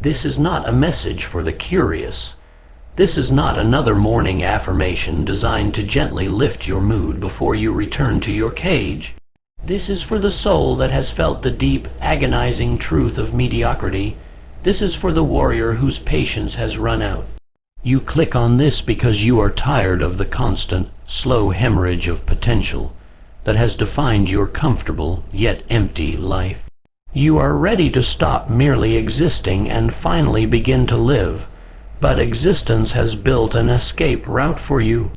This is not a message for the curious. This is not another morning affirmation designed to gently lift your mood before you return to your cage. This is for the soul that has felt the deep, agonizing truth of mediocrity. This is for the warrior whose patience has run out. You click on this because you are tired of the constant, slow hemorrhage of potential that has defined your comfortable yet empty life. You are ready to stop merely existing and finally begin to live, but existence has built an escape route for you.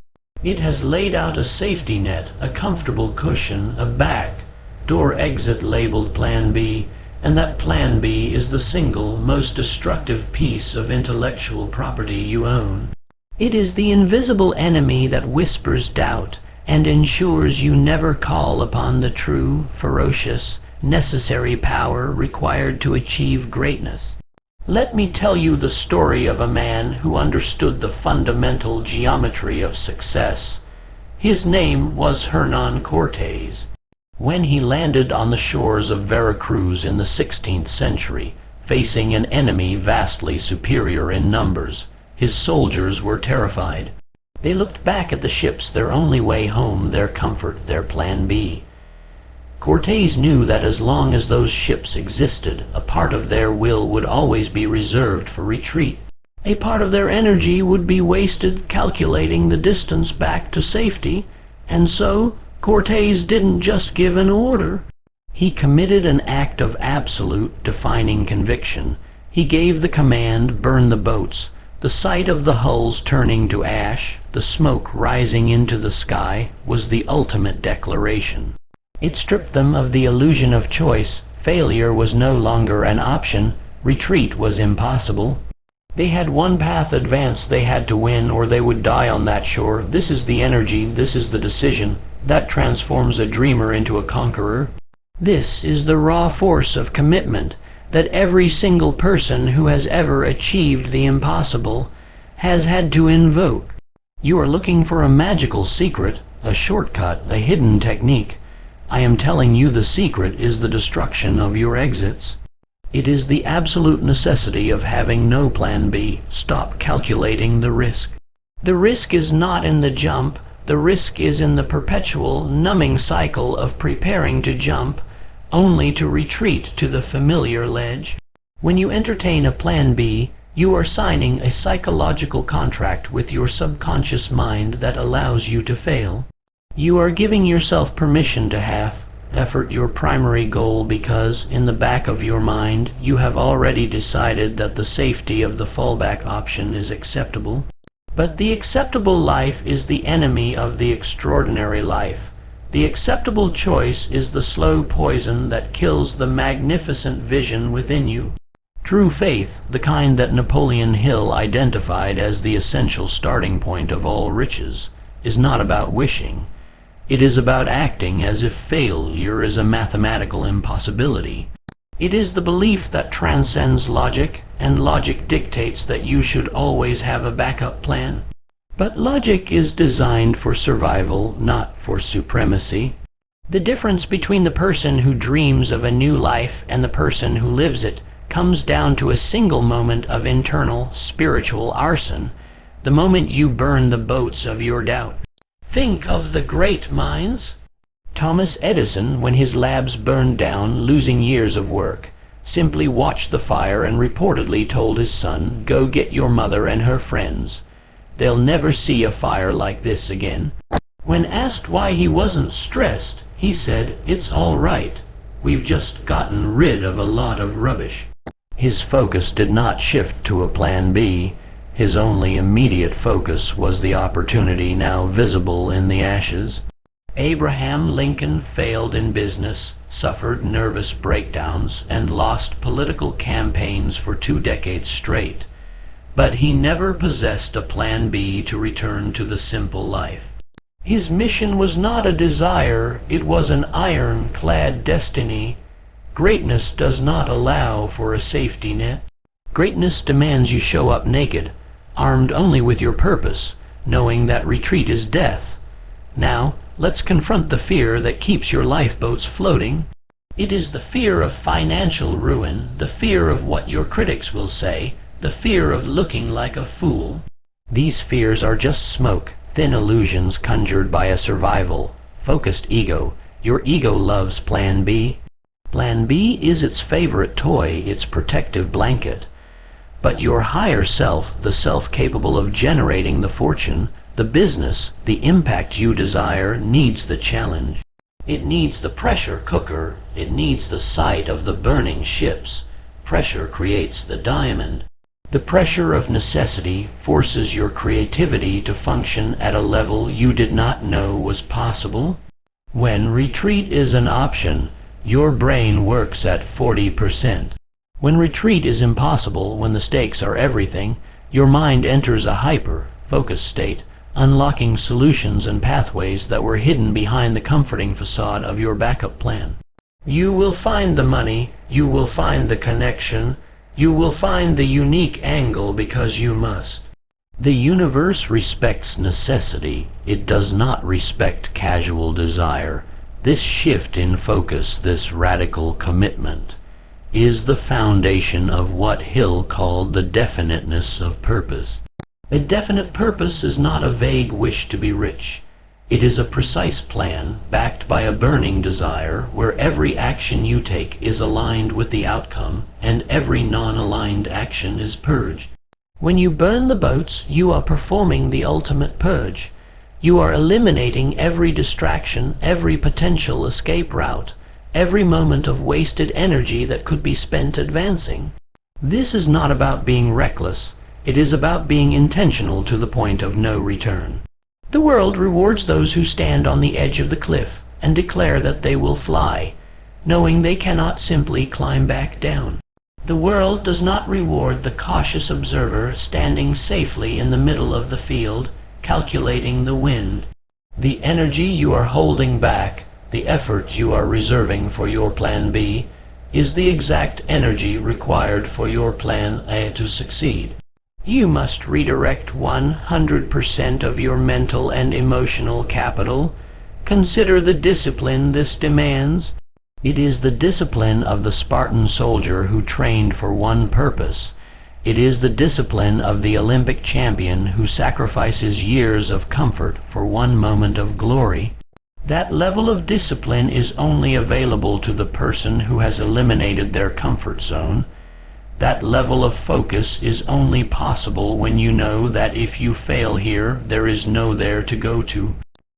It has laid out a safety net, a comfortable cushion, a back door exit labeled Plan B, and that Plan B is the single most destructive piece of intellectual property you own. It is the invisible enemy that whispers doubt and ensures you never call upon the true, ferocious, necessary power required to achieve greatness. Let me tell you the story of a man who understood the fundamental geometry of success. His name was Hernan Cortes. When he landed on the shores of Veracruz in the 16th century, facing an enemy vastly superior in numbers, his soldiers were terrified. They looked back at the ships, their only way home, their comfort, their Plan B. Cortes knew that as long as those ships existed, a part of their will would always be reserved for retreat. A part of their energy would be wasted calculating the distance back to safety, and so Cortes didn't just give an order. He committed an act of absolute, defining conviction. He gave the command, "Burn the boats." The sight of the hulls turning to ash, the smoke rising into the sky, was the ultimate declaration. It stripped them of the illusion of choice. Failure was no longer an option. Retreat was impossible. They had one path advanced. They had to win, or they would die on that shore. This is the energy, this is the decision, that transforms a dreamer into a conqueror. This is the raw force of commitment that every single person who has ever achieved the impossible has had to invoke. You are looking for a magical secret, a shortcut, a hidden technique. I am telling you the secret is the destruction of your exits. It is the absolute necessity of having no Plan B. Stop calculating the risk. The risk is not in the jump. The risk is in the perpetual, numbing cycle of preparing to jump, only to retreat to the familiar ledge. When you entertain a Plan B, you are signing a psychological contract with your subconscious mind that allows you to fail. You are giving yourself permission to half-effort your primary goal because, in the back of your mind, you have already decided that the safety of the fallback option is acceptable. But the acceptable life is the enemy of the extraordinary life. The acceptable choice is the slow poison that kills the magnificent vision within you. True faith, the kind that Napoleon Hill identified as the essential starting point of all riches, is not about wishing. It is about acting as if failure is a mathematical impossibility. It is the belief that transcends logic, and logic dictates that you should always have a backup plan. But logic is designed for survival, not for supremacy. The difference between the person who dreams of a new life and the person who lives it comes down to a single moment of internal, spiritual arson, the moment you burn the boats of your doubt. Think of the great minds. Thomas Edison, when his labs burned down, losing years of work, simply watched the fire and reportedly told his son, "Go get your mother and her friends. They'll never see a fire like this again." When asked why he wasn't stressed, he said, "It's all right. We've just gotten rid of a lot of rubbish." His focus did not shift to a Plan B. His only immediate focus was the opportunity now visible in the ashes. Abraham Lincoln failed in business, suffered nervous breakdowns, and lost political campaigns for 2 decades straight. But he never possessed a Plan B to return to the simple life. His mission was not a desire, it was an iron-clad destiny. Greatness does not allow for a safety net. Greatness demands you show up naked, armed only with your purpose, knowing that retreat is death. Now, let's confront the fear that keeps your lifeboats floating. It is the fear of financial ruin, the fear of what your critics will say, the fear of looking like a fool. These fears are just smoke, thin illusions conjured by a survival-focused ego. Your ego loves Plan B. Plan B is its favorite toy, its protective blanket. But your higher self, the self capable of generating the fortune, the business, the impact you desire, needs the challenge. It needs the pressure cooker. It needs the sight of the burning ships. Pressure creates the diamond. The pressure of necessity forces your creativity to function at a level you did not know was possible. When retreat is an option, your brain works at 40%. When retreat is impossible, when the stakes are everything, your mind enters a hyper-focused state, unlocking solutions and pathways that were hidden behind the comforting facade of your backup plan. You will find the money, you will find the connection, you will find the unique angle because you must. The universe respects necessity. It does not respect casual desire. This shift in focus, this radical commitment, is the foundation of what Hill called the definiteness of purpose. A definite purpose is not a vague wish to be rich. It is a precise plan backed by a burning desire where every action you take is aligned with the outcome and every non-aligned action is purged. When you burn the boats, you are performing the ultimate purge. You are eliminating every distraction, every potential escape route, every moment of wasted energy that could be spent advancing. This is not about being reckless. It is about being intentional to the point of no return. The world rewards those who stand on the edge of the cliff and declare that they will fly, knowing they cannot simply climb back down. The world does not reward the cautious observer standing safely in the middle of the field, calculating the wind. The energy you are holding back, the effort you are reserving for your Plan B, is the exact energy required for your Plan A to succeed. You must redirect 100% of your mental and emotional capital. Consider the discipline this demands. It is the discipline of the Spartan soldier who trained for one purpose. It is the discipline of the Olympic champion who sacrifices years of comfort for one moment of glory. That level of discipline is only available to the person who has eliminated their comfort zone. That level of focus is only possible when you know that if you fail here, there is no there to go to.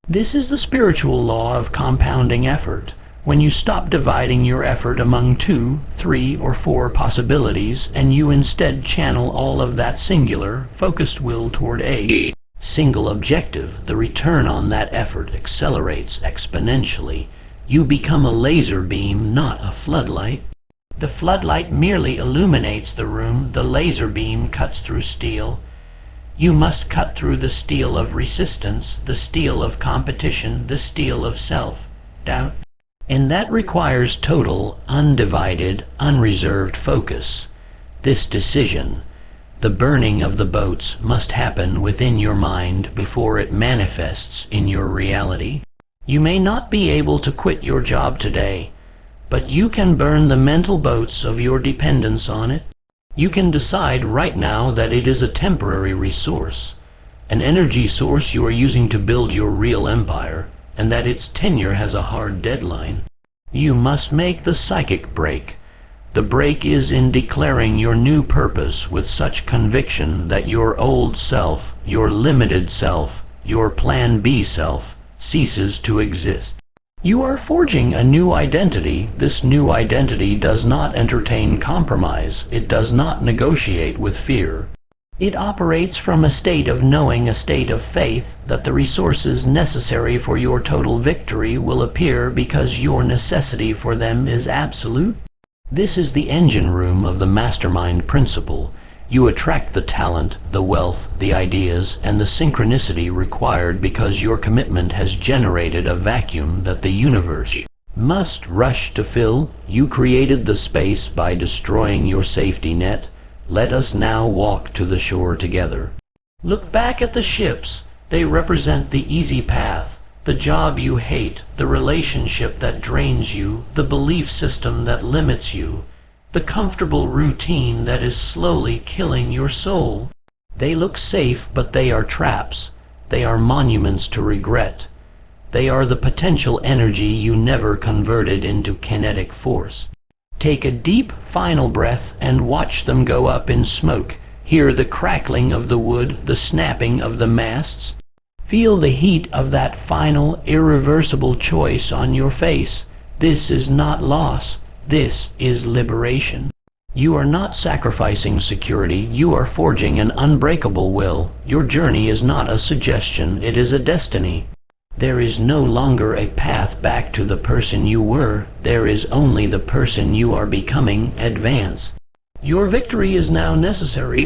This is the spiritual law of compounding effort. When you stop dividing your effort among 2, 3, or 4 possibilities, and you instead channel all of that singular, focused will toward a single objective, the return on that effort accelerates exponentially. You become a laser beam, not a floodlight. The floodlight merely illuminates the room. The laser beam cuts through steel. You must cut through the steel of resistance, the steel of competition, the steel of self-doubt. And that requires total, undivided, unreserved focus. This decision, the burning of the boats, must happen within your mind before it manifests in your reality. You may not be able to quit your job today, but you can burn the mental boats of your dependence on it. You can decide right now that it is a temporary resource, an energy source you are using to build your real empire, and that its tenure has a hard deadline. You must make the psychic break. The break is in declaring your new purpose with such conviction that your old self, your limited self, your Plan B self, ceases to exist. You are forging a new identity. This new identity does not entertain compromise. It does not negotiate with fear. It operates from a state of knowing, a state of faith that the resources necessary for your total victory will appear because your necessity for them is absolute. This is the engine room of the mastermind principle. You attract the talent, the wealth, the ideas, and the synchronicity required because your commitment has generated a vacuum that the universe must rush to fill. You created the space by destroying your safety net. Let us now walk to the shore together. Look back at the ships. They represent the easy path, The job you hate, the relationship that drains you, the belief system that limits you, the comfortable routine that is slowly killing your soul. They look safe, but they are traps. They are monuments to regret. They are the potential energy you never converted into kinetic force. Take a deep, final breath and watch them go up in smoke. Hear the crackling of the wood, the snapping of the masts. Feel the heat of that final, irreversible choice on your face. This is not loss. This is liberation. You are not sacrificing security. You are forging an unbreakable will. Your journey is not a suggestion. It is a destiny. There is no longer a path back to the person you were. There is only the person you are becoming. Advance. Your victory is now necessary.